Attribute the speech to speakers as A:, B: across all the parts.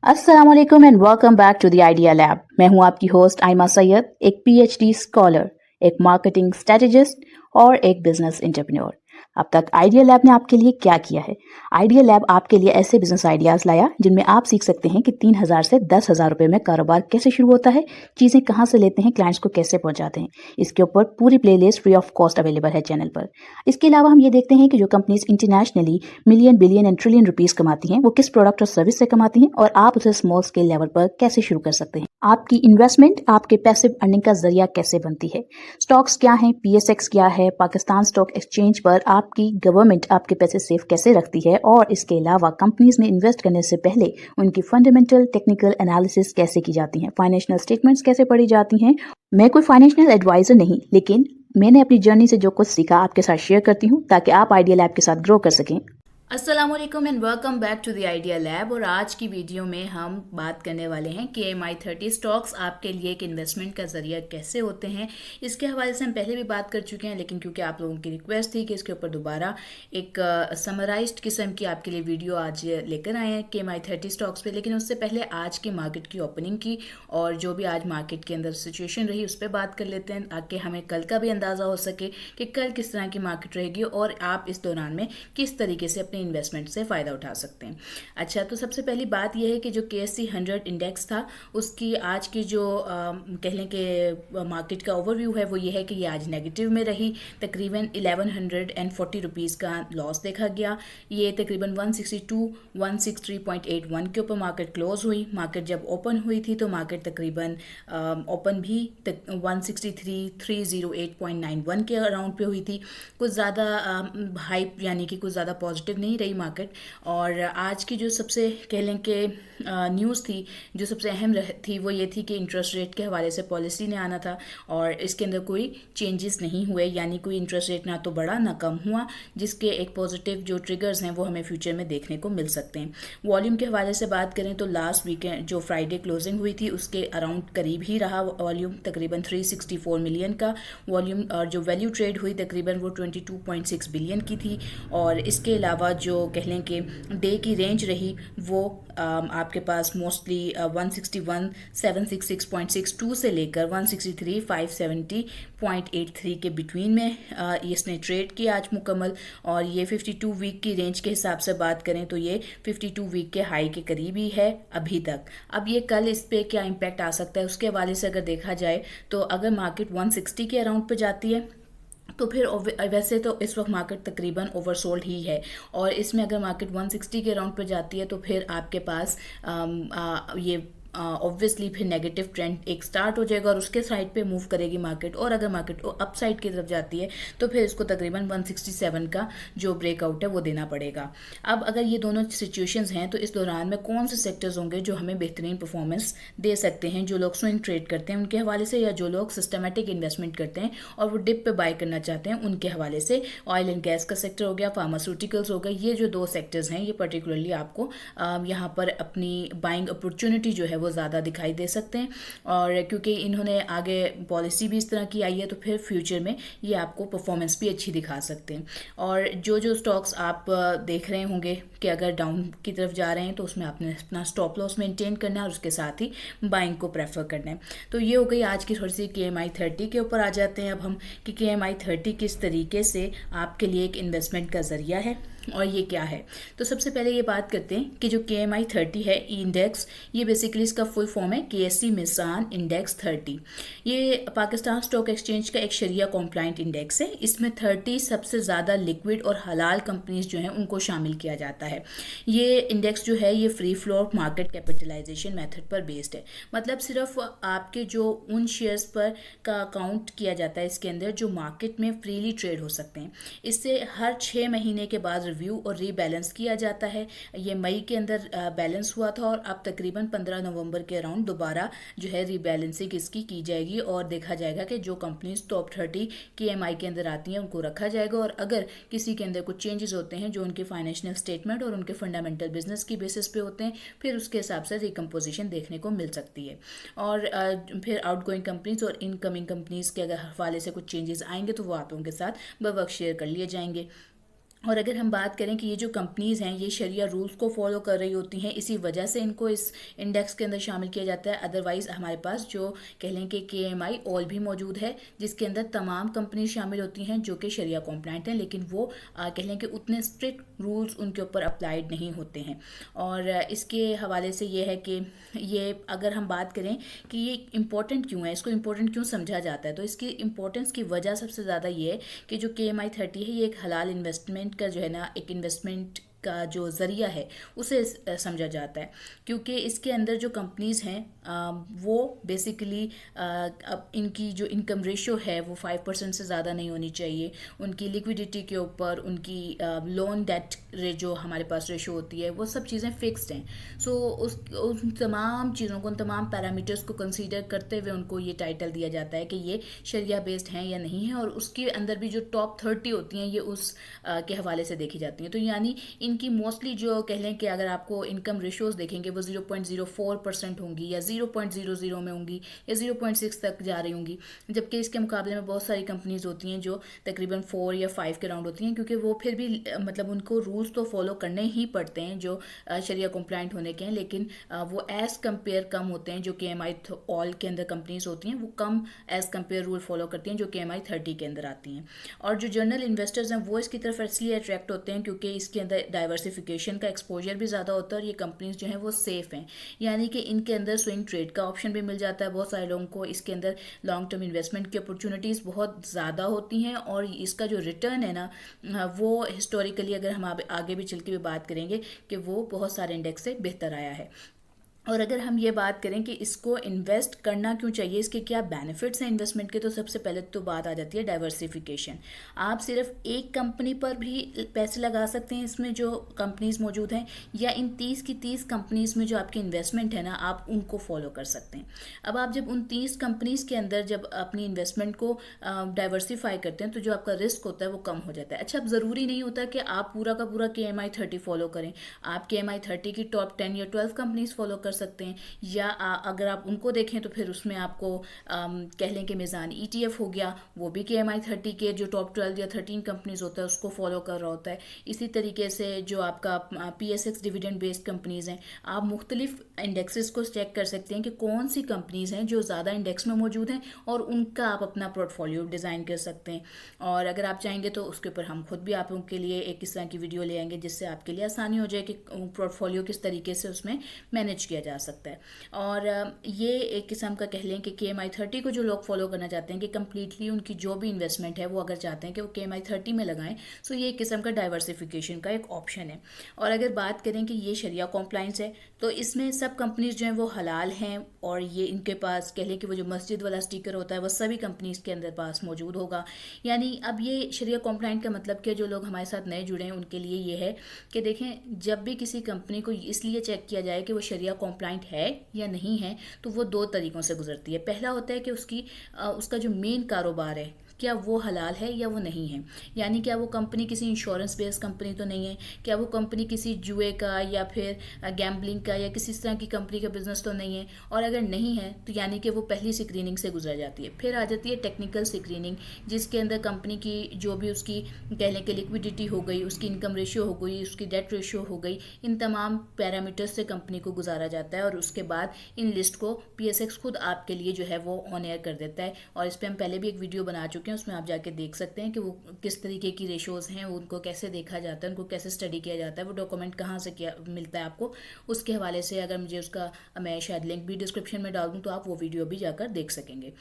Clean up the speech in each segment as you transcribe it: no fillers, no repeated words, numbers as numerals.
A: अस्सलाम वालेकुम and welcome back to the idea lab. मैं हूं आपकी होस्ट आयमा सैयद, एक पीएचडी स्कॉलर, एक मार्केटिंग स्ट्रेटेजिस्ट और एक बिजनेस एंटरप्रेन्योर। अब तक आइडिया लैब ने आपके लिए क्या किया है? आइडिया लैब आपके लिए ऐसे बिजनेस आइडियाज लाया जिनमें आप सीख सकते हैं कि 3,000 से 10,000 रुपए में कारोबार कैसे शुरू होता है, चीजें कहां से लेते हैं, क्लाइंट्स को कैसे पहुंचाते हैं। इसके ऊपर पूरी playlist free of cost available है चैनल पर। इसके अलावा हम ये देखते हैं कि जो companies internationally million, billion and trillion rupees कमाती हैं, वो किस प्रोडक्ट और सर्विस से कमाती हैं और आप उसे स्मॉल स्केल लेवल पर कैसे शुरू कर सकते हैं। आपकी इन्वेस्टमेंट आपके पैसिव अर्निंग का जरिया कैसे बनती है। स्टॉक्स क्या हैं, पीएसएक्स क्या है, पाकिस्तान स्टॉक एक्सचेंज पर आपकी गवर्नमेंट आपके पैसे सेफ कैसे रखती है, और इसके अलावा कंपनीज में इन्वेस्ट करने से पहले उनकी फंडामेंटल टेक्निकल एनालिसिस कैसे की जाती है, फाइनेंशियल स्टेटमेंट्स कैसे पढ़ी जाती हैं। मैं कोई फाइनेंशियल एडवाइजर नहीं, लेकिन मैंने अपनी जर्नी से जो कुछ सीखा आपके साथ शेयर करती हूँ ताकि आप आइडिया लैब के साथ ग्रो कर सकें।
B: अस्सलाम वालेकुम and welcome back to the idea lab. और आज की वीडियो में हम बात करने वाले हैं कि KMI30 स्टॉक्स आपके लिए एक इन्वेस्टमेंट का जरिया कैसे होते हैं। इसके हवाले से हम पहले भी बात कर चुके हैं, लेकिन क्योंकि आप लोगों की रिक्वेस्ट थी कि इसके ऊपर दोबारा एक समराइज्ड किस्म की आपके लिए वीडियो आज लेकर आए हैं KMI30 स्टॉक्स पे। लेकिन उससे पहले आज की मार्केट की ओपनिंग की और जो भी आज मार्केट के अंदर सिचुएशन रही उस पर बात कर लेते हैं, ताकि हमें कल का भी अंदाज़ा हो सके कि कल किस तरह की मार्केट रहेगी और आप इस दौरान में किस तरीके से अपने इन्वेस्टमेंट से फ़ायदा उठा सकते हैं। अच्छा, तो सबसे पहली बात यह है कि जो KSE 100 इंडेक्स था, उसकी आज की जो कह लें कि मार्केट का ओवरव्यू है वो ये है कि ये आज नेगेटिव में रही। तकरीबन 1140 रुपीज़ का लॉस देखा गया। ये तकरीबन 163.81 के ऊपर मार्केट क्लोज हुई। मार्केट जब ओपन हुई थी तो मार्केट तकरीबन ओपन भी 163,308.91 के अराउंड पे हुई थी। कुछ ज़्यादा हाइप यानी कि कुछ ज़्यादा पॉजिटिव नहीं रही मार्केट। और आज की जो सबसे कह लें कि न्यूज़ थी, जो सबसे अहम थी, वो ये थी कि इंटरेस्ट रेट के हवाले से पॉलिसी ने आना था और इसके अंदर कोई चेंजेस नहीं हुए, यानी कोई इंटरेस्ट रेट ना तो बढ़ा ना कम हुआ, जिसके एक पॉजिटिव जो ट्रिगर्स हैं वो हमें फ्यूचर में देखने को मिल सकते हैं। वॉल्यूम के हवाले से बात करें तो लास्ट वीकेंड जो फ्राइडे क्लोजिंग हुई थी उसके अराउंड करीब ही रहा वॉल्यूम, तकरीबन 364 मिलियन का वॉल्यूम। और जो वैल्यू ट्रेड हुई तकरीबन वो 22.6 बिलियन की थी। और इसके अलावा जो कह लें कि डे की रेंज रही वो आपके पास मोस्टली 161,766.62 से लेकर 163,570.83 के बिटवीन में इसने ट्रेड किया आज मुकम्मल। और ये 52 वीक की रेंज के हिसाब से बात करें तो ये 52 वीक के हाई के करीब ही है अभी तक। अब ये कल इस पे क्या इम्पैक्ट आ सकता है उसके हवाले से अगर देखा जाए तो अगर मार्केट 160 के अराउंड पे जाती है तो फिर वैसे तो इस वक्त मार्केट तकरीबन ओवरसोल्ड ही है, और इसमें अगर मार्केट 160 के अराउंड पर जाती है तो फिर आपके पास ये ऑब्वियसली फिर नेगेटिव ट्रेंड एक स्टार्ट हो जाएगा और उसके साइड पे मूव करेगी मार्केट। और अगर मार्केट अप साइड की तरफ जाती है तो फिर इसको तकरीबन 167 का जो ब्रेकआउट है वो देना पड़ेगा। अब अगर ये दोनों सिचुएशंस हैं तो इस दौरान में कौन से सेक्टर्स होंगे जो हमें बेहतरीन परफॉर्मेंस दे सकते हैं, जो लोग स्विंग ट्रेड करते हैं उनके हवाले से, या जो लोग सिस्टमेटिक इन्वेस्टमेंट करते हैं और वो डिप पे बाय करना चाहते हैं उनके हवाले से। ऑयल एंड गैस का सेक्टर हो गया, फार्मास्यूटिकल्स हो गए, ये जो दो सेक्टर्स हैं ये पर्टिकुलरली आपको यहाँ पर अपनी बाइंग अपॉर्चुनिटी जो है वो ज़्यादा दिखाई दे सकते हैं। और क्योंकि इन्होंने आगे पॉलिसी भी इस तरह की आई है तो फिर फ्यूचर में ये आपको परफॉर्मेंस भी अच्छी दिखा सकते हैं। और जो जो स्टॉक्स आप देख रहे होंगे कि अगर डाउन की तरफ जा रहे हैं तो उसमें आपने अपना स्टॉप लॉस मेंटेन करना है और उसके साथ ही बाइंग को प्रेफर करना है। तो ये हो गई आज की थोड़ी सी KMI30 के ऊपर। आ जाते हैं अब हम कि KMI30 किस तरीके से आपके लिए एक इन्वेस्टमेंट का जरिया है और ये क्या है। तो सबसे पहले ये बात करते हैं कि जो KMI30 है इंडेक्स, ये बेसिकली इसका फुल फॉर्म है KSE मिसान इंडेक्स 30। ये पाकिस्तान स्टॉक एक्सचेंज का एक शरिया कॉम्प्लाइंट इंडेक्स है। इसमें 30 सबसे ज़्यादा लिक्विड और हलाल कंपनीज जो हैं उनको शामिल किया जाता है। ये इंडेक्स जो है ये free float market capitalization method पर बेस्ड है, मतलब सिर्फ आपके जो उन शेयर्स पर का काउंट किया जाता है इसके अंदर जो मार्केट में फ्रीली ट्रेड हो सकते हैं। इससे हर 6 महीने के बाद रिव्यू और रीबैलेंस किया जाता है। ये मई के अंदर बैलेंस हुआ था और अब तकरीबन 15 नवंबर के अराउंड दोबारा जो है रीबैलेंसिंग इसकी की जाएगी और देखा जाएगा कि जो कंपनीज टॉप 30 KMI के अंदर आती हैं उनको रखा जाएगा। और अगर किसी के अंदर कुछ चेंजेस होते हैं जो उनके फाइनेंशियल स्टेटमेंट और उनके फंडामेंटल बिजनेस की बेसिस पे होते हैं, फिर उसके हिसाब से रिकम्पोजिशन देखने को मिल सकती है। और फिर आउटगोइंग कंपनीज और इनकमिंग कंपनीज के अगर हवाले से कुछ चेंजेस आएंगे तो वो आप लोगों के साथ बवक्त शेयर कर लिए जाएंगे। और अगर हम बात करें कि ये जो कंपनीज़ हैं ये शरिया रूल्स को फॉलो कर रही होती हैं, इसी वजह से इनको इस इंडेक्स के अंदर शामिल किया जाता है। अदरवाइज़ हमारे पास जो कह लें कि KMI ऑल भी मौजूद है, जिसके अंदर तमाम कंपनी शामिल होती हैं जो कि शरिया कॉम्प्लाइंट हैं, लेकिन वो कह लें कि उतने स्ट्रिक्ट रूल्स उनके ऊपर अप्लाइड नहीं होते हैं। और इसके हवाले से ये है कि ये अगर हम बात करें कि ये इम्पोर्टेंट क्यों है, इसको इम्पोर्टेंट क्यों समझा जाता है, तो इसकी इम्पोर्टेंस की वजह सबसे ज़्यादा ये है कि जो KMI 30 है ये एक हलाल इन्वेस्टमेंट का जो है ना, एक इन्वेस्टमेंट का जो ज़रिया है उसे समझा जाता है, क्योंकि इसके अंदर जो कंपनीज़ हैं वो बेसिकली अब इनकी जो इनकम रेशो है वो 5% से ज़्यादा नहीं होनी चाहिए। उनकी लिक्विडिटी के ऊपर, उनकी लोन डेट जो हमारे पास रेशो होती है, वो सब चीज़ें फिक्स्ड हैं। सो उन तमाम चीज़ों को, उन तमाम पैरामीटर्स को कंसीडर करते हुए उनको ये टाइटल दिया जाता है कि ये शरिया बेस्ड हैं या नहीं है। और उसके अंदर भी जो टॉप 30 होती हैं ये उस के हवाले से देखी जाती हैं। तो यानी इनकी मोस्टली जो कह लें कि अगर आपको इनकम रेशोज़ देखेंगे वो 0.04% होंगी, या 0.00 में होंगी, या 0.6 तक जा रही होंगी, जबकि इसके मुकाबले में बहुत सारी कंपनीज होती हैं जो तकरीबन 4 या 5 के राउंड होती हैं, क्योंकि वो फिर भी मतलब उनको रूल्स तो फॉलो करने ही पड़ते हैं जो शरिया कंप्लाइंट होने के हैं, लेकिन वो एज़ कम्पेयर कम होते हैं। जो KMI ऑल के अंदर कंपनीज होती हैं वो कम एज़ कम्पेयर रूल फॉलो करती हैं जो KMI 30 के अंदर आती हैं। और जो जर्नल इन्वेस्टर्स हैं वो इसकी तरफ इसलिए अट्रैक्ट होते हैं क्योंकि इसके अंदर डाइवर्सिफिकेशन का एक्सपोजर भी ज़्यादा होता है, और ये कंपनीज जो हैं वो सेफ़ हैं, यानी कि इनके अंदर स्विंग ट्रेड का ऑप्शन भी मिल जाता है बहुत सारे लोगों को। इसके अंदर लॉन्ग टर्म इन्वेस्टमेंट की अपॉर्चुनिटीज़ बहुत ज़्यादा होती हैं, और इसका जो रिटर्न है ना वो हिस्टोरिकली अगर हम आगे भी चल के भी बात करेंगे कि वो बहुत सारे इंडेक्स से बेहतर आया है। और अगर हम ये बात करें कि इसको इन्वेस्ट करना क्यों चाहिए, इसके क्या बेनिफिट्स हैं इन्वेस्टमेंट के, तो सबसे पहले तो बात आ जाती है डाइवर्सिफिकेशन। आप सिर्फ एक कंपनी पर भी पैसे लगा सकते हैं, इसमें जो कंपनीज मौजूद हैं, या इन 30 की 30 कंपनीज में जो आपकी इन्वेस्टमेंट है ना आप उनको फॉलो कर सकते हैं। अब आप जब उन 30 कंपनीज के अंदर जब अपनी इन्वेस्टमेंट को डाइवर्सिफाई करते हैं तो जो आपका रिस्क होता है वो कम हो जाता है। अच्छा, अब ज़रूरी नहीं होता कि आप पूरा का पूरा KMI 30 फॉलो करें, आप KMI 30 की टॉप 10 या 12 कंपनीज फॉलो कर सकते हैं, या अगर आप उनको देखें तो फिर उसमें आपको कह लें कि मीज़ान ETF हो गया, वो भी KMI 30 के जो टॉप 12 या 13 कंपनीज होता है उसको फॉलो कर रहा होता है। इसी तरीके से जो आपका PSX डिविडेंड बेस्ड कंपनीज हैं, आप मुख्तलिफ इंडेक्सेस को चेक कर सकते हैं कि कौन सी कंपनीज हैं जो ज़्यादा इंडेक्स में मौजूद हैं, और उनका आप अपना पोर्टफोलियो डिज़ाइन कर सकते हैं। और अगर आप चाहेंगे तो उसके ऊपर हम खुद भी आप लोगों के लिए एक इस तरह की वीडियो ले आएंगे जिससे आपके लिए आसानी हो जाए कि पोर्टफोलियो किस तरीके से उसमें मैनेज किया जा सकता है। और ये एक किस्म का कह लें कि KMI 30 को जो लोग फॉलो करना चाहते हैं कि कम्प्लीटली उनकी जो भी इन्वेस्टमेंट है वो अगर चाहते हैं कि वो KMI 30 में लगाएं, तो ये एक किस्म का डाइवर्सिफिकेशन का एक ऑप्शन है। और अगर बात करें कि ये शरिया कॉम्प्लाइंस है तो इसमें सब कंपनीज जो हैं वो हलाल हैं, और ये इनके पास कह लें कि वो जो मस्जिद वाला स्टिकर होता है वो सभी कंपनीज के अंदर पास मौजूद होगा। यानी अब ये शरिया कॉम्प्लाइंट का मतलब कि जो लोग हमारे साथ नए जुड़े हैं उनके लिए ये है कि देखें, जब भी किसी कंपनी को इसलिए चेक किया जाए कि वो शरिया कॉम्प्लाइंट है या नहीं है, तो वो 2 तरीक़ों से गुजरती है। पहला होता है कि उसका जो मेन कारोबार है क्या वो हलाल है या वो नहीं है, यानी क्या वो कंपनी किसी इंश्योरेंस बेस्ड कंपनी तो नहीं है, क्या वो कंपनी किसी जुए का या फिर गैम्बलिंग का या किसी तरह की कंपनी का बिजनेस तो नहीं है। और अगर नहीं है तो यानी कि वो पहली स्क्रीनिंग से गुजर जाती है। फिर आ जाती है टेक्निकल स्क्रीनिंग, जिसके अंदर कंपनी की जो भी उसकी कह लें कि लिक्विडिटी हो गई, उसकी इनकम रेशियो हो गई, उसकी डेट रेशियो हो गई, इन तमाम पैरामीटर्स से कंपनी को गुजारा जाता है, और उसके बाद इन लिस्ट को PSX खुद आपके लिए जो है वो ऑन एयर कर देता है। और इस पर हम पहले भी एक वीडियो बना चुके हैं, उसमें आप जाके देख सकते हैं कि वो किस तरीके की रेशोज़ हैं, उनको कैसे देखा जाता है, उनको कैसे स्टडी किया जाता है, वो डॉक्यूमेंट कहाँ से किया मिलता है आपको। उसके हवाले से अगर मुझे उसका मैं शायद लिंक भी डिस्क्रिप्शन में डाल दूँ तो आप वो वीडियो भी जाकर देख सकेंगे।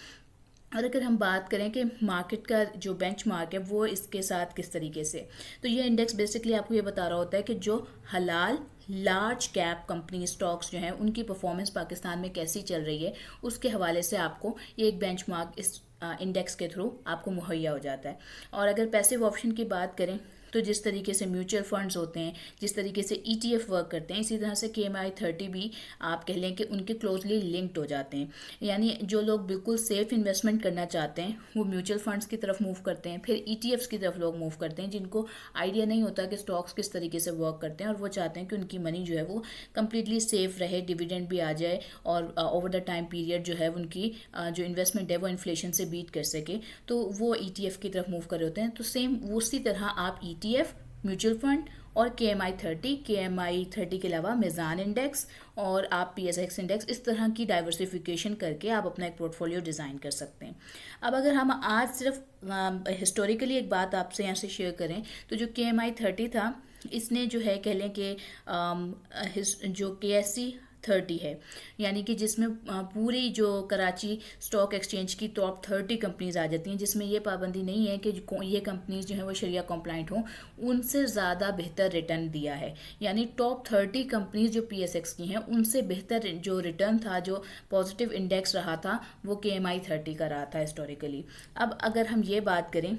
B: और अगर हम बात करें कि मार्केट का जो बेंचमार्क है वो इसके साथ किस तरीके से, तो ये इंडेक्स बेसिकली आपको ये बता रहा होता है कि जो हलाल लार्ज कैप कंपनी स्टॉक्स जो हैं उनकी परफॉर्मेंस पाकिस्तान में कैसी चल रही है, उसके हवाले से आपको ये एक बेंचमार्क इस इंडेक्स के थ्रू आपको मुहैया हो जाता है। और अगर पैसिव ऑप्शन की बात करें तो जिस तरीके से म्यूचुअल फंड्स होते हैं, जिस तरीके से ETF वर्क करते हैं, इसी तरह से KMI 30 भी आप कह लें कि उनके क्लोजली लिंक्ड हो जाते हैं। यानी जो लोग बिल्कुल सेफ इन्वेस्टमेंट करना चाहते हैं वो म्यूचुअल फंड्स की तरफ मूव करते हैं, फिर ETFs की तरफ लोग मूव करते हैं जिनको आइडिया नहीं होता कि स्टॉक्स किस तरीके से वर्क करते हैं, और वो चाहते हैं कि उनकी मनी जो है वो कम्प्लीटली सेफ रहे, डिविडेंड भी आ जाए, और ओवर द टाइम पीरियड जो है उनकी जो इन्वेस्टमेंट है वो इन्फ्लेशन से बीट कर सके, तो वो ETF की तरफ मूव कर रहे होते हैं। तो सेम उसी तरह आप ETF म्यूचुअल फंड और KMI30 के अलावा मिज़ान इंडेक्स और आप PSX इंडेक्स, इस तरह की डाइवर्सिफिकेशन करके आप अपना एक पोर्टफोलियो डिज़ाइन कर सकते हैं। अब अगर हम आज सिर्फ हिस्टोरिकली एक बात आपसे यहाँ से शेयर करें तो जो KMI30 था, इसने जो है कह लें कि जो KSE30 है, यानी कि जिसमें पूरी जो कराची स्टॉक एक्सचेंज की टॉप 30 कंपनीज आ जाती हैं, जिसमें ये पाबंदी नहीं है कि ये कंपनीज जो हैं वो शरिया कंप्लाइंट हों, उनसे ज़्यादा बेहतर रिटर्न दिया है। यानी टॉप 30 कंपनीज जो PSX की हैं उनसे बेहतर जो रिटर्न था, जो पॉजिटिव इंडेक्स रहा था, वो KMI30 का रहा था हिस्टोरिकली। अब अगर हम ये बात करें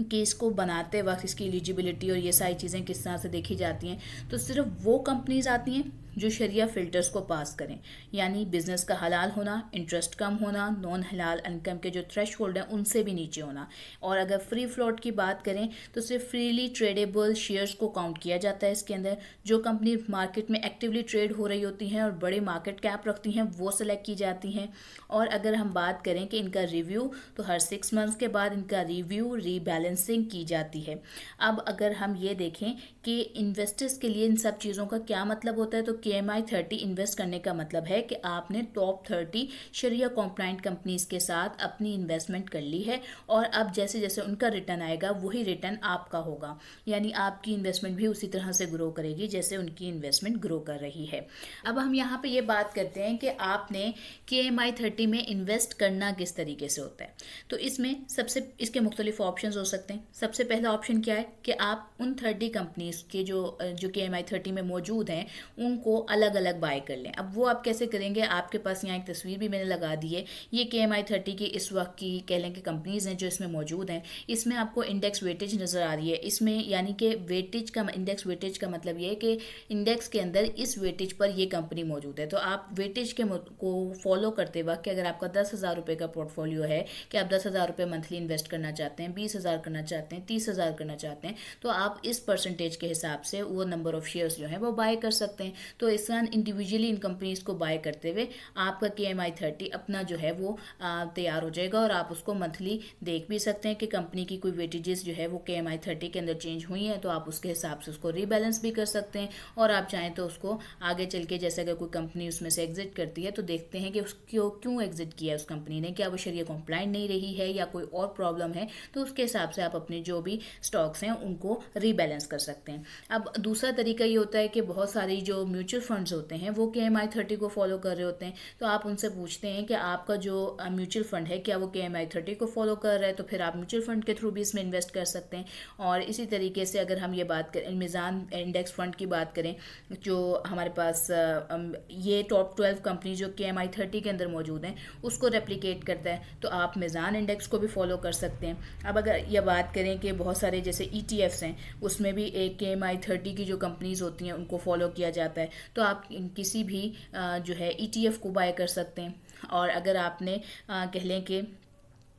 B: कि इसको बनाते वक्त इसकी एलिजिबिलिटी और ये सारी चीज़ें किस तरह से देखी जाती हैं, तो सिर्फ वो कंपनीज आती हैं जो शरिया फ़िल्टर्स को पास करें, यानी बिज़नेस का हलाल होना, इंटरेस्ट कम होना, नॉन हलाल इनकम के जो थ्रेशहोल्ड हैं उनसे भी नीचे होना। और अगर फ्री फ्लोट की बात करें तो सिर्फ फ्रीली ट्रेडेबल शेयर्स को काउंट किया जाता है इसके अंदर। जो कंपनी मार्केट में एक्टिवली ट्रेड हो रही होती हैं और बड़े मार्केट कैप रखती हैं वो सेलेक्ट की जाती हैं। और अगर हम बात करें कि इनका रिव्यू, तो हर 6 मंथ्स के बाद इनका रिव्यू रीबैलेंसिंग की जाती है। अब अगर हम ये देखें कि इन्वेस्टर्स के लिए इन सब चीज़ों का क्या मतलब होता है, तो KMI30 इन्वेस्ट करने का मतलब है कि आपने टॉप 30 शरिया कॉम्प्लाइंट कंपनीज के साथ अपनी इन्वेस्टमेंट कर ली है और अब जैसे जैसे उनका रिटर्न आएगा वही रिटर्न आपका होगा, यानी आपकी इन्वेस्टमेंट भी उसी तरह से ग्रो करेगी जैसे उनकी इन्वेस्टमेंट ग्रो कर रही है। अब हम यहाँ पे ये बात करते हैं कि आपने KMI30 में इन्वेस्ट करना किस तरीके से होता है। तो इसमें सबसे इसके मुख्तलिफ ऑप्शन हो सकते हैं। सबसे पहला ऑप्शन क्या है कि आप उन 30 कंपनीज के जो KMI30 में मौजूद हैं उनको अलग अलग बाय कर लें। अब वो आप कैसे करेंगे, आपके पास यहाँ एक तस्वीर भी मैंने लगा दी है। ये KMI30 की इस वक्त की कह लें कि कंपनीज हैं जो इसमें मौजूद हैं। इसमें आपको इंडेक्स वेटेज नज़र आ रही है। इसमें यानी कि वेटेज का इंडेक्स वेटेज का मतलब ये है कि इंडेक्स के अंदर इस वेटेज पर ये कंपनी मौजूद है। तो आप वेटेज को फॉलो करते वक्त कि अगर आपका 10,000 रुपये का पोर्टफोलियो है कि आप 10,000 रुपये मंथली इन्वेस्ट करना चाहते हैं, 20,000 करना चाहते हैं, 30,000 करना चाहते हैं, तो आप इस परसेंटेज के हिसाब से वो नंबर ऑफ शेयर्स जो हैं वो बाय कर सकते हैं। तो इस तरह इंडिविजुअली इन कंपनीज को बाय करते हुए आपका KMI30 अपना जो है वो तैयार हो जाएगा और आप उसको मंथली देख भी सकते हैं कि कंपनी की कोई वेटेजेस जो है वो KMI30 के अंदर चेंज हुई हैं, तो आप उसके हिसाब से उसको रीबैलेंस भी कर सकते हैं। और आप चाहें तो उसको आगे चल के जैसे अगर कोई कंपनी उसमें से एग्जिट करती है तो देखते हैं कि उसको क्यों एग्जिट किया उस कंपनी ने, क्या वो शरिया कंप्लाइंट नहीं रही है या कोई और प्रॉब्लम है, तो उसके हिसाब से आप अपने जो भी स्टॉक्स हैं उनको रीबैलेंस कर सकते हैं। अब दूसरा तरीका ये होता है कि बहुत सारी जो म्यूचुअल फंड्स होते हैं वो KMI30 को फॉलो कर रहे होते हैं, तो आप उनसे पूछते हैं कि आपका जो म्यूचुअल फंड है क्या वो KMI30 को फॉलो कर रहा है, तो फिर आप म्यूचुअल फंड के थ्रू भी इसमें इन्वेस्ट कर सकते हैं। और इसी तरीके से अगर हम ये बात करें मिज़ान इंडेक्स फंड की बात करें, जो हमारे पास ये टॉप 12 कंपनी जो KMI30 के अंदर मौजूद हैं उसको रेप्लिकेट करता है, तो आप मिज़ान इंडेक्स को भी फॉलो कर सकते हैं। अब अगर यह बात करें कि बहुत सारे जैसे ETFs हैं उसमें भी एक KMI30 की जो कंपनीज होती हैं उनको फॉलो किया जाता है, तो आप किसी भी जो है ETF को बाय कर सकते हैं। और अगर आपने कह लें कि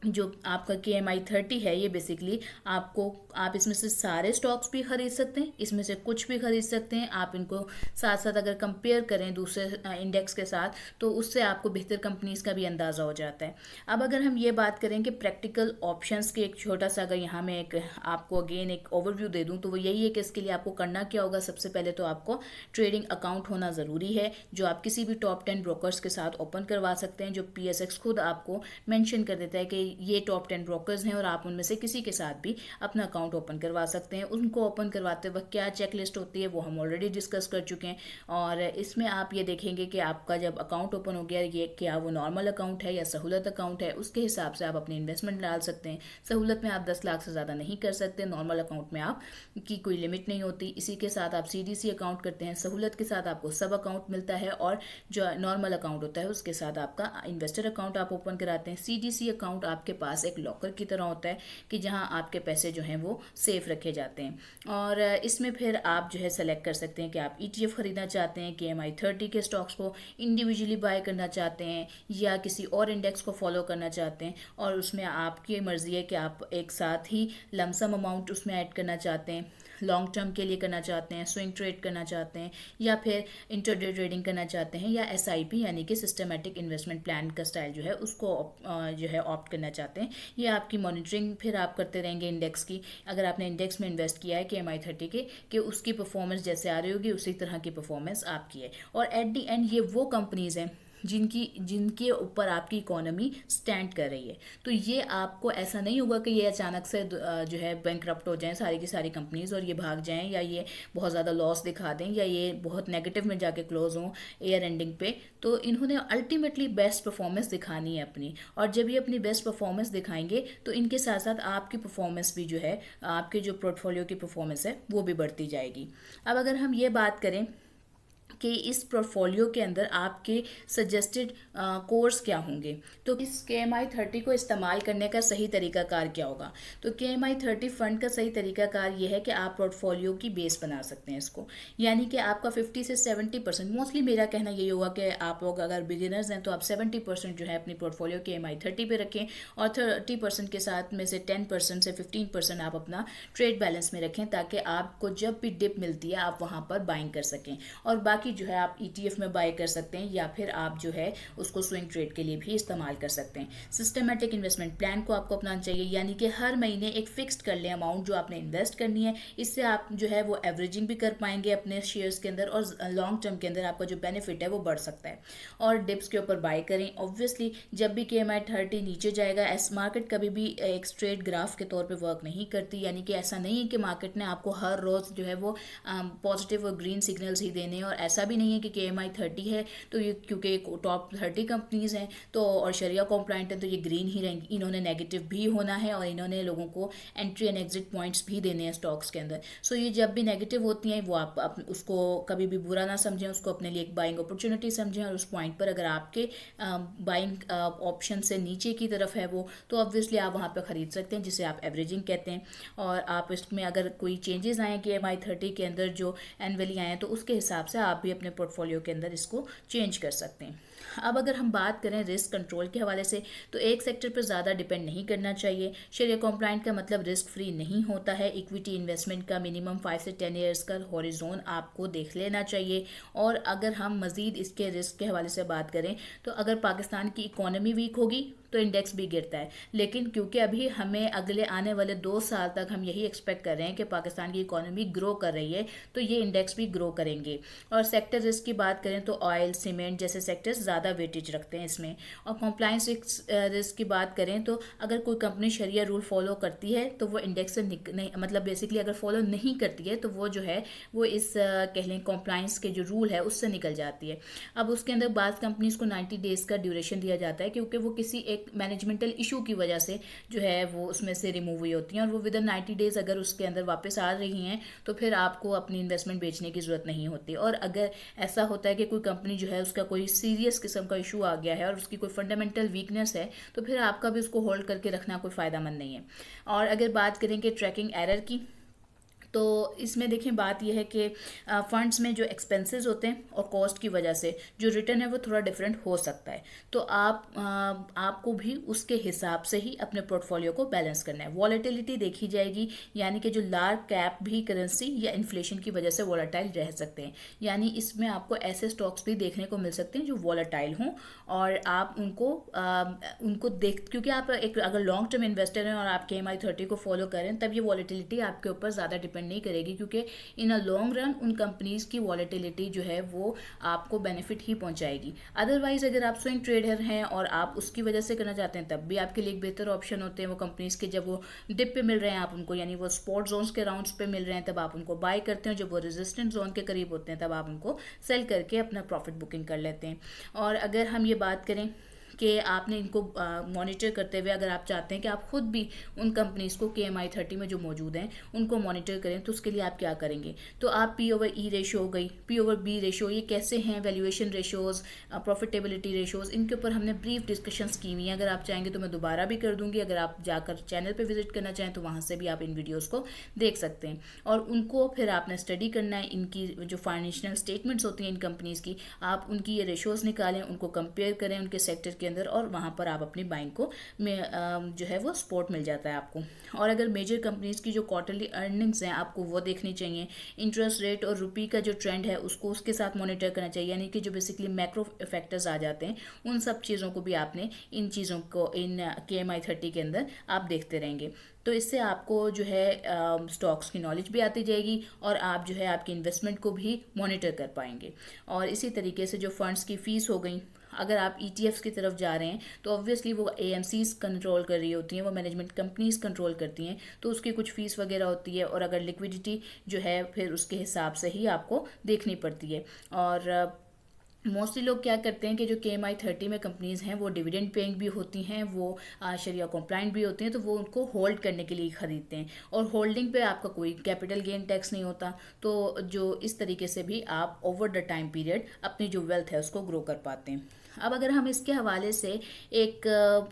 B: जो आपका KMI30 है ये बेसिकली आप इसमें से सारे स्टॉक्स भी खरीद सकते हैं, इसमें से कुछ भी खरीद सकते हैं। आप इनको साथ साथ अगर कंपेयर करें दूसरे इंडेक्स के साथ तो उससे आपको बेहतर कंपनीज का भी अंदाज़ा हो जाता है। अब अगर हम ये बात करें कि प्रैक्टिकल ऑप्शंस के एक छोटा सा अगर यहाँ मैं एक आपको अगेन एक ओवरव्यू दे दूँ तो वो यही है कि इसके लिए आपको करना क्या होगा। सबसे पहले तो आपको ट्रेडिंग अकाउंट होना ज़रूरी है जो आप किसी भी टॉप 10 ब्रोकर्स के साथ ओपन करवा सकते हैं, जो PSX खुद आपको मेंशन कर देता है कि ये टॉप 10 ब्रोकर्स हैं और आप उनमें से किसी के साथ भी अपना अकाउंट ओपन करवा सकते हैं। उनको ओपन करवाते वक्त क्या चेकलिस्ट होती है वो हम ऑलरेडी डिस्कस कर चुके हैं। और इसमें आप ये देखेंगे कि आपका जब अकाउंट ओपन हो गया ये क्या वो नॉर्मल अकाउंट है या सहूलत अकाउंट है, उसके हिसाब से आप अपनी इन्वेस्टमेंट डाल सकते हैं। सहूलत में आप 10 लाख से ज़्यादा नहीं कर सकते, नॉर्मल अकाउंट में आप की कोई लिमिट नहीं होती। इसी के साथ आप CDC अकाउंट करते हैं, सहूलत के साथ आपको सब अकाउंट मिलता है और जो नॉर्मल अकाउंट होता है उसके साथ आपका इन्वेस्टर अकाउंट आप ओपन कराते हैं। CDC अकाउंट आपके पास एक लॉकर की तरह होता है कि जहां आपके पैसे जो हैं वो सेफ रखे जाते हैं। और इसमें फिर आप जो है सेलेक्ट कर सकते हैं कि आप ETF खरीदना चाहते हैं, KMI30 के स्टॉक्स को इंडिविजुअली बाय करना चाहते हैं या किसी और इंडेक्स को फॉलो करना चाहते हैं। और उसमें आपकी मर्जी है कि आप एक साथ ही लमसम अमाउंट उसमें ऐड करना चाहते हैं। लॉन्ग टर्म के लिए करना चाहते हैं, स्विंग ट्रेड करना चाहते हैं, या फिर इंटरडे ट्रेडिंग करना चाहते हैं, या SIP यानी कि सिस्टमेटिक इन्वेस्टमेंट प्लान का स्टाइल जो है उसको जो है ऑप्ट करना चाहते हैं। ये आपकी मॉनिटरिंग फिर आप करते रहेंगे इंडेक्स की। अगर आपने इंडेक्स में इन्वेस्ट किया है KMI 30 के कि उसकी परफॉर्मेंस जैसे आ रही होगी उसी तरह की परफॉर्मेंस आपकी है। और एट द एंड ये वो कंपनीज हैं जिनके ऊपर आपकी इकोनॉमी स्टैंड कर रही है। तो ये आपको ऐसा नहीं होगा कि ये अचानक से जो है बैंकरप्ट हो जाएं सारी की सारी कंपनीज और ये भाग जाएं, या ये बहुत ज़्यादा लॉस दिखा दें, या ये बहुत नेगेटिव में जाके क्लोज हों ईयर एंडिंग पे। तो इन्होंने अल्टीमेटली बेस्ट परफॉर्मेंस दिखानी है अपनी, और जब ये अपनी बेस्ट परफॉर्मेंस दिखाएंगे तो इनके साथ साथ आपकी परफॉर्मेंस भी जो है, आपके जो पोर्टफोलियो की परफॉर्मेंस है वो भी बढ़ती जाएगी। अब अगर हम ये बात करें कि इस पोर्टफोलियो के अंदर आपके सजेस्टेड कोर्स क्या होंगे, तो इस KMI 30 को इस्तेमाल करने का सही तरीकाकार क्या होगा। तो KMI 30 फंड का सही तरीकाकार ये है कि आप पोर्टफोलियो की बेस बना सकते हैं इसको, यानी कि आपका 50 से 70%, मोस्टली मेरा कहना यही होगा कि आप लोग अगर बिगिनर्स हैं तो आप 70% जो है अपनी पोर्टफोलियो KMI 30 पे रखें, और 30% के साथ में से 10% से 15% आप अपना ट्रेड बैलेंस में रखें, ताकि आपको जब भी डिप मिलती है आप वहाँ पर बाइंग कर सकें। और बाकी जो है आप ETF में बाय कर सकते हैं, या फिर आप जो है उसको स्विंग ट्रेड के लिए भी इस्तेमाल कर सकते हैं। सिस्टमेटिक इन्वेस्टमेंट प्लान को आपको अपनाना चाहिए, यानी कि हर महीने एक फिक्स्ड कर लें अमाउंट जो आपने इन्वेस्ट करनी है। इससे आप जो है वो एवरेजिंग भी कर पाएंगे अपने शेयर्स के अंदर, और लॉन्ग टर्म के अंदर आपका जो बेनिफिट है वो बढ़ सकता है। और डिप्स के ऊपर बाय करें। ऑब्वियसली जब भी KMI 30 नीचे जाएगा, एस मार्केट कभी भी एक स्ट्रेट ग्राफ के तौर पर वर्क नहीं करती, यानी कि ऐसा नहीं है कि मार्केट ने आपको हर रोज जो है वो पॉजिटिव और ग्रीन सिग्नल्स ही देने, और ऐसा भी नहीं है कि KMI 30 है तो ये क्योंकि टॉप 30 कंपनीज हैं तो और शरिया कॉम्प्लाइंट है तो ये ग्रीन ही रहेंगी। इन्होंने नेगेटिव भी होना है, और इन्होंने लोगों को एंट्री एंड एग्जिट पॉइंट्स भी देने हैं स्टॉक्स के अंदर। सो ये जब भी नेगेटिव होती हैं वो आप उसको कभी भी बुरा ना समझें, उसको अपने लिए एक बाइंग अपॉर्चुनिटी समझें, और उस पॉइंट पर अगर आपके बाइंग ऑप्शन से नीचे की तरफ है वो, तो ऑब्वियसली आप वहाँ पर खरीद सकते हैं, जिसे आप एवरेजिंग कहते हैं। और आप इसमें अगर कोई चेंजेस आए KMI 30 के अंदर जो एनुअली आए हैं, तो उसके हिसाब से आप भी अपने पोर्टफोलियो के अंदर इसको चेंज कर सकते हैं। अब अगर हम बात करें रिस्क कंट्रोल के हवाले से, तो एक सेक्टर पर ज़्यादा डिपेंड नहीं करना चाहिए। शरिया कॉम्प्लाइंट का मतलब रिस्क फ्री नहीं होता है। इक्विटी इन्वेस्टमेंट का मिनिमम 5 से 10 ईयर्स का हॉरिजॉन आपको देख लेना चाहिए। और अगर हम मज़ीद इसके रिस्क के हवाले से बात करें, तो अगर पाकिस्तान की इकोनॉमी वीक होगी तो इंडेक्स भी गिरता है, लेकिन क्योंकि अभी हमें अगले आने वाले 2 साल तक हम यही एक्सपेक्ट कर रहे हैं कि पाकिस्तान की इकोनॉमी ग्रो कर रही है, तो ये इंडेक्स भी ग्रो करेंगे। और सेक्टर रिस्क की बात करें तो ऑयल, सीमेंट जैसे सेक्टर्स ज़्यादा वेटेज रखते हैं इसमें। और कॉम्प्लाइंस रिस्क की बात करें तो अगर कोई कंपनी शरिया रूल फॉलो करती है तो वो इंडेक्स से नहीं, मतलब बेसिकली अगर फॉलो नहीं करती है तो वो जो है वो इस कह लें कॉम्प्लाइंस के जो रूल है उससे निकल जाती है। अब उसके अंदर बाज़ कंपनीज को 90 डेज का ड्यूरेशन दिया जाता है, क्योंकि वो किसी एक मैनेजमेंटल इशू की वजह से जो है वो उसमें से रिमूव हुई होती हैं, और वो विद इन 90 डेज अगर उसके अंदर वापस आ रही हैं तो फिर आपको अपनी इन्वेस्टमेंट बेचने की ज़रूरत नहीं होती। और अगर ऐसा होता है कि कोई कंपनी जो है उसका कोई सीरियस किस्म का इशू आ गया है और उसकी कोई फंडामेंटल वीकनेस है, तो फिर आपका भी उसको होल्ड करके रखना कोई फ़ायदा मंद नहीं है। और अगर बात करें कि ट्रैकिंग एरर की, तो इसमें देखें बात यह है कि फंड्स में जो एक्सपेंसेस होते हैं और कॉस्ट की वजह से जो रिटर्न है वो थोड़ा डिफरेंट हो सकता है, तो आपको भी उसके हिसाब से ही अपने पोर्टफोलियो को बैलेंस करना है। वॉलेटिलिटी देखी जाएगी, यानी कि जो लार्ज कैप भी करेंसी या इन्फ्लेशन की वजह से वॉलेटाइल रह सकते हैं, यानी इसमें आपको ऐसे स्टॉक्स भी देखने को मिल सकते हैं जो वॉलेटाइल हों, और आप उनको देख, क्योंकि आप एक अगर लॉन्ग टर्म इन्वेस्टर हैं और आप KMI 30 को फॉलो करें, तब ये वॉलेटिलिटी आपके ऊपर ज़्यादा डिपेंड नहीं करेगी, क्योंकि इन अ लॉन्ग रन उन कंपनीज की वॉलेटिलिटी जो है वो आपको बेनिफिट ही पहुंचाएगी। अदरवाइज अगर आप स्विंग ट्रेडर हैं और आप उसकी वजह से करना चाहते हैं, तब भी आपके लिए एक बेहतर ऑप्शन होते हैं वो कंपनीज के, जब वो डिप पे मिल रहे हैं आप उनको, यानी वो स्पॉट जोन्स के राउंड्स पे मिल रहे हैं, तब आप उनको बाय करते हैं। जब वो रेजिस्टेंट जोन के करीब होते हैं तब आप उनको सेल करके अपना प्रॉफिट बुकिंग कर लेते हैं। और अगर हम ये बात करें कि आपने इनको मॉनिटर करते हुए अगर आप चाहते हैं कि आप खुद भी उन कंपनीज को KMI 30 में जो मौजूद हैं उनको मॉनिटर करें, तो उसके लिए आप क्या करेंगे, तो आप P/E रेशो हो गई, P/B रेशो, ये कैसे हैं, वैल्यूएशन रेशोज़, प्रॉफिटेबिलिटी रेशोज़, इनके ऊपर हमने ब्रीफ डिस्कशंस की हुई हैं। अगर आप चाहेंगे तो मैं दोबारा भी कर दूंगी, अगर आप जाकर चैनल पर विजिट करना चाहें तो वहाँ से भी आप इन वीडियोज़ को देख सकते हैं। और उनको फिर आपने स्टडी करना है, इनकी जो फाइनेंशियल स्टेटमेंट्स होती हैं इन कंपनीज़ की, आप उनकी ये रेशोज़ निकालें, उनको कंपेयर करें उनके सेक्टर के के अंदर, और वहाँ पर आप अपनी बाइंग को जो है वो सपोर्ट मिल जाता है आपको। और अगर मेजर कंपनीज की जो क्वार्टरली अर्निंग्स हैं आपको वो देखनी चाहिए, इंटरेस्ट रेट और रुपी का जो ट्रेंड है उसको उसके साथ मॉनिटर करना चाहिए, यानी कि जो बेसिकली मैक्रो फैक्टर्स आ जाते हैं उन सब चीज़ों को भी आपने इन चीज़ों को इन KMI30 के अंदर आप देखते रहेंगे। तो इससे आपको जो है स्टॉक्स की नॉलेज भी आती जाएगी और आप जो है आपकी इन्वेस्टमेंट को भी मॉनिटर कर पाएंगे। और इसी तरीके से जो फंड्स की फ़ीस हो गई, अगर आप ETFs की तरफ जा रहे हैं तो ऑब्वियसली वो AMCs कंट्रोल कर रही होती हैं, वो मैनेजमेंट कंपनीज कंट्रोल करती हैं, तो उसकी कुछ फ़ीस वगैरह होती है, और अगर लिक्विडिटी जो है फिर उसके हिसाब से ही आपको देखनी पड़ती है। और मोस्टली लोग क्या करते हैं कि जो KMI30 में कंपनीज़ हैं वो डिविडेंड पेइंग भी होती हैं, वो शरिया कॉम्प्लाइंट भी होती हैं, तो वो उनको होल्ड करने के लिए ख़रीदते हैं, और होल्डिंग पे आपका कोई कैपिटल गेन टैक्स नहीं होता। तो जो इस तरीके से भी आप ओवर द टाइम पीरियड अपनी जो वेल्थ है उसको ग्रो कर पाते हैं। अब अगर हम इसके हवाले से एक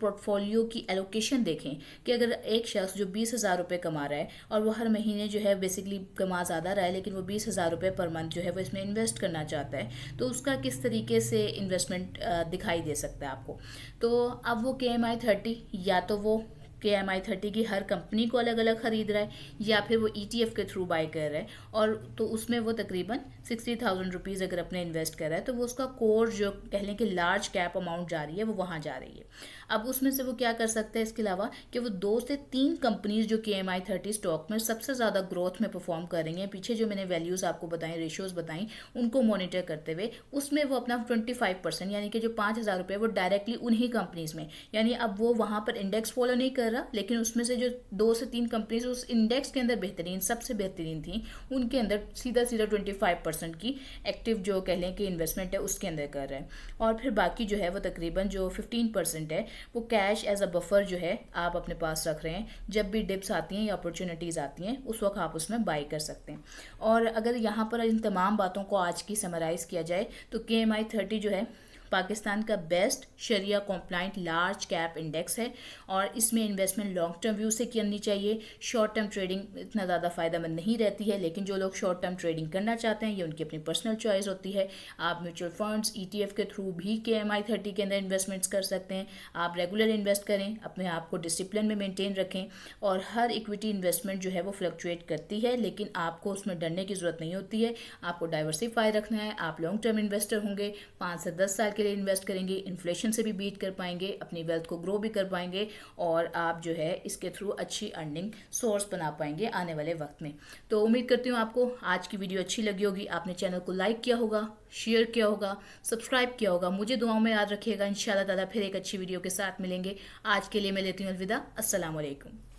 B: पोर्टफोलियो की एलोकेशन देखें कि अगर एक शख्स जो 20,000 रुपये कमा रहा है और वो हर महीने जो है बेसिकली कमा ज़्यादा रहा है, लेकिन वो 20,000 रुपये पर मंथ जो है वो इसमें इन्वेस्ट करना चाहता है, तो उसका किस तरीके से इन्वेस्टमेंट दिखाई दे सकता है आपको। तो अब वो KMI30 या तो वो KMI30 की हर कंपनी को अलग अलग ख़रीद रहा है, या फिर वो ETF के थ्रू बाय कर रहा है, और तो उसमें वो तकरीबन 60,000 रुपीज़ अगर अपने इन्वेस्ट कर रहा है तो वो उसका कोर जो कह लें कि लार्ज कैप अमाउंट जा रही है वो वहाँ जा रही है। अब उसमें से वो क्या कर सकता है इसके अलावा कि वो 2 से 3 कंपनीज जो KMI30 स्टॉक में सबसे ज़्यादा ग्रोथ में परफॉर्म कर रही हैं, पीछे जो मैंने वैल्यूज़ आपको बताएं, रेशियोज़ बताई, उनको मॉनिटर करते हुए उसमें वो अपना 25% यानी कि जो 5,000 रुपये वो डायरेक्टली उन्हीं कंपनीज़ में, यानी अब वो वहाँ पर इंडेक्स फॉलो नहीं कर रहा, लेकिन उसमें से जो 2 से 3 कंपनीज उस इंडेक्स के अंदर बेहतरीन, सबसे बेहतरीन थी, उनके अंदर सीधा सीधा 25% की एक्टिव जो कह लें कि इन्वेस्टमेंट है उसके अंदर कर रहा है। और फिर बाकी जो है वो तकरीबन जो 15% है वो कैश एज अ बफर जो है आप अपने पास रख रहे हैं, जब भी डिप्स आती हैं या अपॉर्चुनिटीज़ आती हैं उस वक्त आप उसमें बाई कर सकते हैं। और अगर यहाँ पर इन तमाम बातों को आज की समराइज़ किया जाए तो KMI30 जो है पाकिस्तान का बेस्ट शरिया कॉम्प्लाइंट लार्ज कैप इंडेक्स है, और इसमें इन्वेस्टमेंट लॉन्ग टर्म व्यू से करनी चाहिए। शॉर्ट टर्म ट्रेडिंग इतना ज़्यादा फ़ायदेमंद नहीं रहती है, लेकिन जो लोग शॉर्ट टर्म ट्रेडिंग करना चाहते हैं ये उनकी अपनी पर्सनल चॉइस होती है। आप म्यूचुअल फंड्स ETF के थ्रू भी KMI30 के अंदर इन्वेस्टमेंट्स कर सकते हैं। आप रेगुलर इन्वेस्ट करें, अपने आप को डिसिप्लिन में मेनटेन रखें, और हर इक्विटी इन्वेस्टमेंट जो है वो फ्लक्चुएट करती है, लेकिन आपको उसमें डरने की ज़रूरत नहीं होती है। आपको डाइवर्सिफाई रखना है, आप लॉन्ग टर्म इन्वेस्टर होंगे, 5 से 10 साल के लिए इन्वेस्ट करेंगे, इन्फ्लेशन से भी बीट कर पाएंगे, अपनी वेल्थ को ग्रो भी कर पाएंगे, और आप जो है इसके थ्रू अच्छी अर्निंग सोर्स बना पाएंगे आने वाले वक्त में। तो उम्मीद करती हूँ आपको आज की वीडियो अच्छी लगी होगी, आपने चैनल को लाइक किया होगा, शेयर किया होगा, सब्सक्राइब किया होगा। मुझे दुआओं में याद रखिएगा। इंशाल्लाह ताला फिर एक अच्छी वीडियो के साथ मिलेंगे। आज के लिए मैं लेती हूँ अलविदा। अस्सलाम वालेकुम।